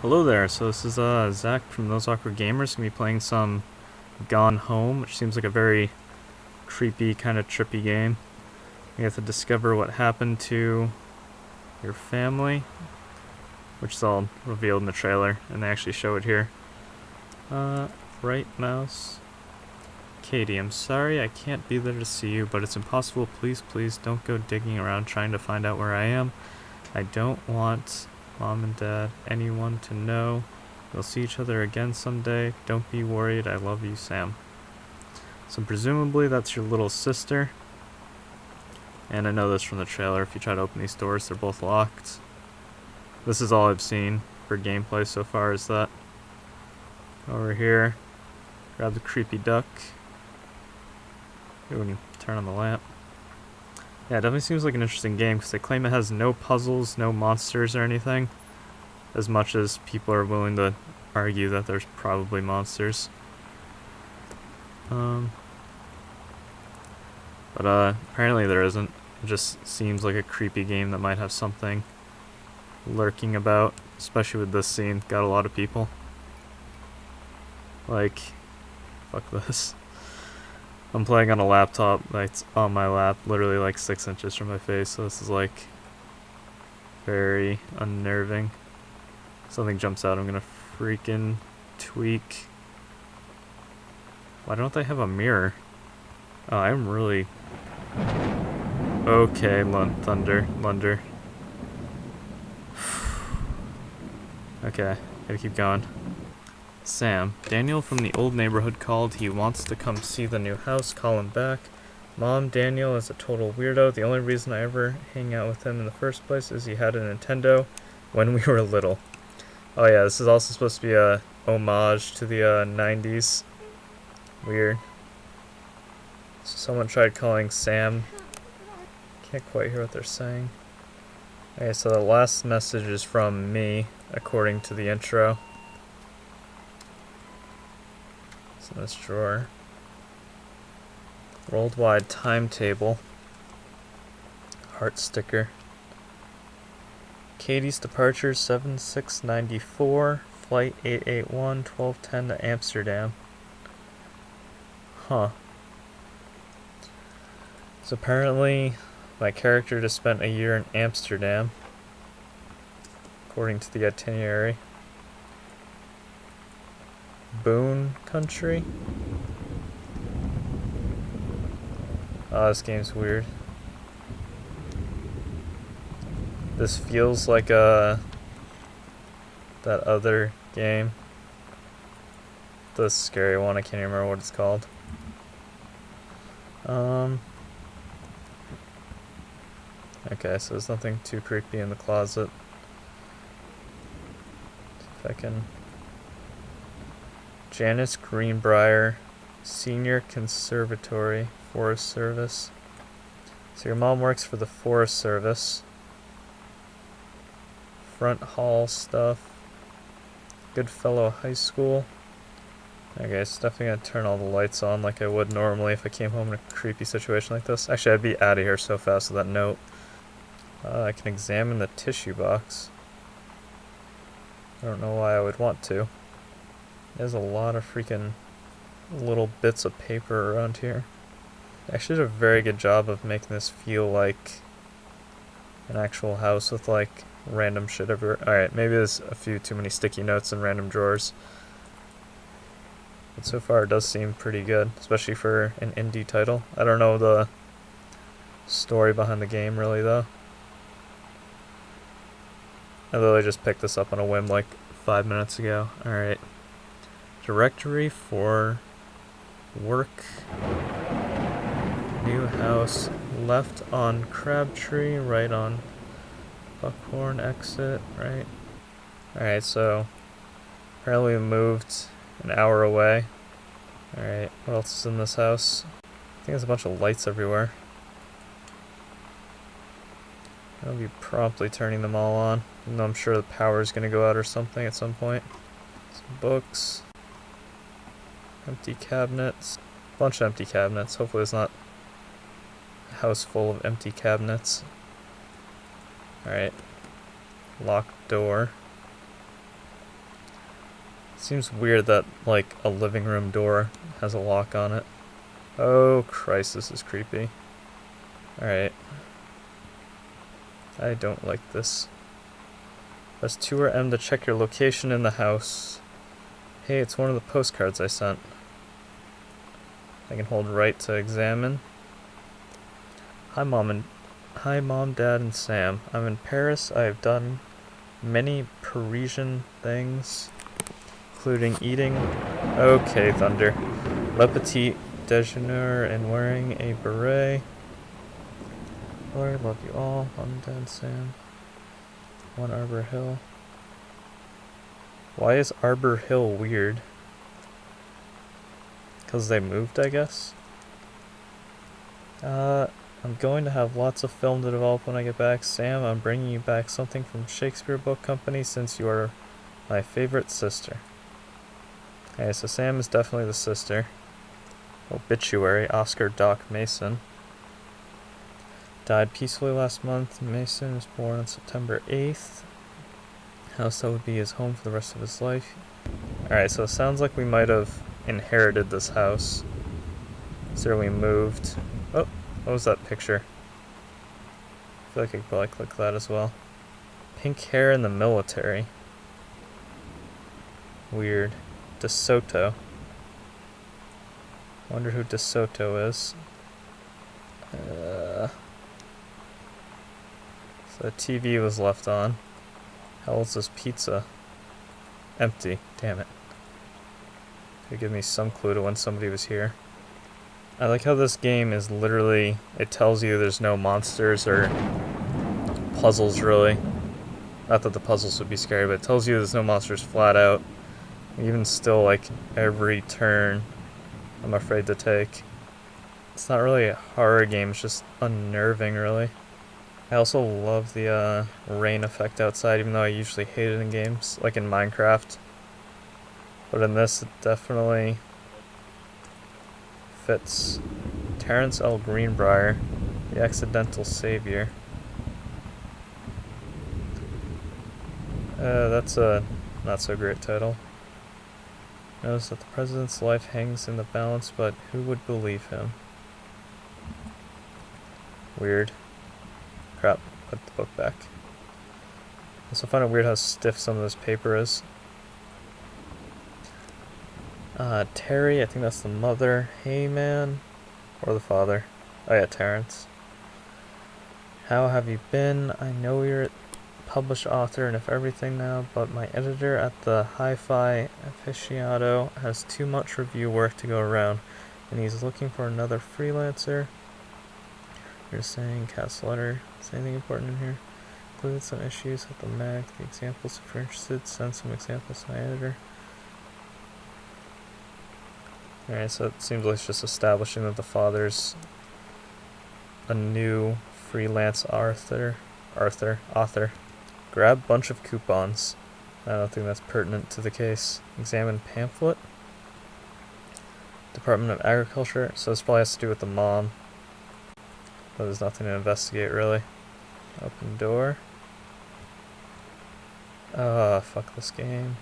Hello there, so this is Zach from ThoseAwkwardGamers. Gonna be playing some Gone Home, which seems like a very creepy, kind of trippy game. You have to discover what happened to your family, which is all revealed in the trailer, and they actually show it here. Right mouse. Katie, I'm sorry I can't be there to see you, but it's impossible. Please don't go digging around trying to find out where I am. I don't want Mom and Dad, anyone to know. We'll see each other again someday. Don't be worried. I love you, Sam. So presumably that's your little sister. And I know this from the trailer. If you try to open these doors, they're both locked. This is all I've seen for gameplay so far, is that. Over here, grab the creepy duck. When you turn on the lamp. Yeah, it definitely seems like an interesting game because they claim it has no puzzles, no monsters or anything. As much as people are willing to argue that there's probably monsters. But apparently there isn't. It just seems like a creepy game that might have something lurking about, especially with this scene. Got a lot of people. Like, fuck this. I'm playing on a laptop that's on my lap, literally like 6 inches from my face, so this is like very unnerving. Something jumps out, I'm gonna freaking tweak. Why don't they have a mirror? Oh, I'm really... Okay, Lunder. Okay, gotta keep going. Sam, Daniel from the old neighborhood called. He wants to come see the new house. Call him back. Mom, Daniel is a total weirdo. The only reason I ever hang out with him in the first place is he had a Nintendo when we were little. Oh yeah, this is also supposed to be a homage to the 90s. Weird. So someone tried calling Sam. Can't quite hear what they're saying. Okay, so the last message is from me, according to the intro. In this drawer. Worldwide timetable. Heart sticker. Katie's departure 7694. Flight 881, 12:10 to Amsterdam. Huh. So apparently my character just spent a year in Amsterdam, according to the itinerary. Boone country? Oh, this game's weird. This feels like that other game. The scary one, I can't even remember what it's called. Okay, so there's nothing too creepy in the closet. If I can... Janice Greenbrier, Senior Conservatory, Forest Service. So your mom works for the Forest Service. Front hall stuff. Goodfellow High School. Okay, so definitely gonna turn all the lights on like I would normally if I came home in a creepy situation like this. Actually, I'd be out of here so fast with that note. I can examine the tissue box. I don't know why I would want to. There's a lot of freaking little bits of paper around here. They actually did a very good job of making this feel like an actual house with like random shit everywhere. Alright, maybe there's a few too many sticky notes in random drawers. But so far it does seem pretty good, especially for an indie title. I don't know the story behind the game really though. I literally just picked this up on a whim like 5 minutes ago. Alright. Directory for work. New house. Left on Crabtree, right on Buckhorn exit, right? Alright, so apparently we moved an hour away. Alright, what else is in this house? I think there's a bunch of lights everywhere. I'll be promptly turning them all on, even though I'm sure the power is going to go out or something at some point. Some books. Empty cabinets. Bunch of empty cabinets. Hopefully it's not a house full of empty cabinets. Alright. Locked door. Seems weird that, like, a living room door has a lock on it. Oh, Christ, this is creepy. Alright. I don't like this. Press 2 or M to check your location in the house. Hey, it's one of the postcards I sent. I can hold right to examine. Hi, Mom, Dad, and Sam. I'm in Paris. I have done many Parisian things, including eating. Okay, Thunder. Le petit déjeuner and wearing a beret. Lord, love you all. Mom, Dad, Sam. One Arbor Hill. Why is Arbor Hill weird? Because they moved, I guess? I'm going to have lots of film to develop when I get back. Sam, I'm bringing you back something from Shakespeare Book Company since you are my favorite sister. Okay, so Sam is definitely the sister. Obituary, Oscar Doc Mason. Died peacefully last month. Mason was born on September 8th. House that would be his home for the rest of his life. Alright, so it sounds like we might have inherited this house. So we moved. Oh, what was that picture? I feel like I could probably click that as well. Pink hair in the military. Weird. DeSoto. Wonder who DeSoto is. So the TV was left on. How old's this pizza? Empty. Damn it. Could give me some clue to when somebody was here. I like how this game is literally, it tells you there's no monsters or puzzles really. Not that the puzzles would be scary, but it tells you there's no monsters flat out. Even still, like, every turn I'm afraid to take. It's not really a horror game, it's just unnerving really. I also love the rain effect outside, even though I usually hate it in games, like in Minecraft. But in this, it definitely fits. Terrence L. Greenbrier, the accidental savior. That's a not so great title. Knows that the president's life hangs in the balance, but who would believe him? Weird. Crap, put the book back. I also find it weird how stiff some of this paper is. Terry, I think that's the mother. Hey man. Or the father. Oh yeah, Terrence. How have you been? I know you're a published author and if everything now, but my editor at the Hi-Fi Aficionado has too much review work to go around, and he's looking for another freelancer. You're saying cast letter. Is anything important in here? Included some issues with the mag. The examples, if you're interested, send some examples to my editor. Alright, so it seems like it's just establishing that the father's a new freelance author. Grab bunch of coupons. I don't think that's pertinent to the case. Examine pamphlet. Department of Agriculture. So this probably has to do with the mom. But there's nothing to investigate, really. Open door. Fuck this game.